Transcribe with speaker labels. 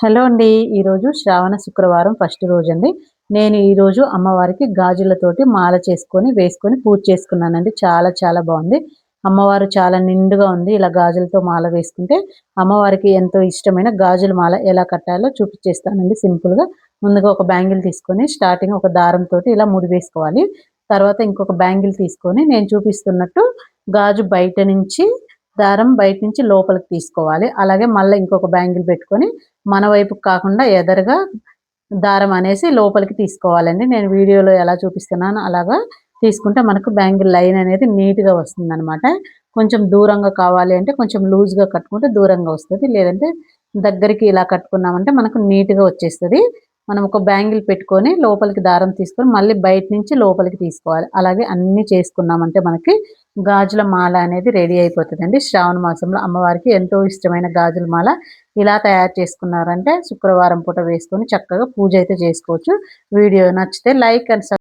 Speaker 1: Hello అండి. ఈరోజు శ్రావణ శుక్రవారం ఫస్ట్ రోజండి. నేను ఈరోజు అమ్మవారికి గాజులతోటి మాల వేసుకొని పూజ చేసుకున్నానండి. చాలా చాలా బావుంది. అమ్మవారు చాలా నిండుగా ఉంది. ఇలా గాజులతో మాల వేసుకుంటే అమ్మవారికి ఎంతో ఇష్టమైన గాజుల మాల ఎలా కట్టాలో చూపించేస్తానండి సింపుల్‌గా. ముందుగా ఒక బ్యాంగిల్ తీసుకొని స్టార్టింగ్ ఒక దారంతోటి ఇలా ముడి వేసుకోవాలి. తర్వాత ఇంకొక బ్యాంగిల్ తీసుకొని నేను చూపిస్తున్నట్టు గాజు బయట నుంచి దారం బయట నుంచి లోపలికి తీసుకోవాలి. అలాగే మళ్ళా ఇంకొక బ్యాంగిల్ పెట్టుకొని మన వైపుకి కాకుండా ఎదరగా దారం అనేసి లోపలికి తీసుకోవాలండి. నేను వీడియోలో ఎలా చూపిస్తున్నానో అలాగా తీసుకుంటే మనకు బ్యాంగిల్ లైన్ అనేది నీట్‌గా వస్తుందనమాట. కొంచెం దూరంగా కావాలి అంటే కొంచెం లూజ్‌గా కట్టుకుంటే దూరంగా వస్తది. లేదంటే దగ్గరికి ఇలా కట్టుకున్నామంటే మనకు నీట్‌గా వచ్చేస్తది. మనం ఒక బ్యాంగిల్ పెట్టుకొని లోపలికి దారం తీసుకొని మళ్ళీ బయట నుంచి లోపలికి తీసుకోవాలి. అలాగే అన్నీ చేసుకున్నామంటే మనకి గాజుల మాల అనేది రెడీ అయిపోతదండి. శ్రావణ మాసంలో అమ్మవారికి ఎంతో ఇష్టమైన గాజుల మాల ఇలా తయారు చేసుకున్నారంటే శుక్రవారం పూట వేసుకొని చక్కగా పూజ అయితే చేసుకోవచ్చు. వీడియో నచ్చితే లైక్ అండ్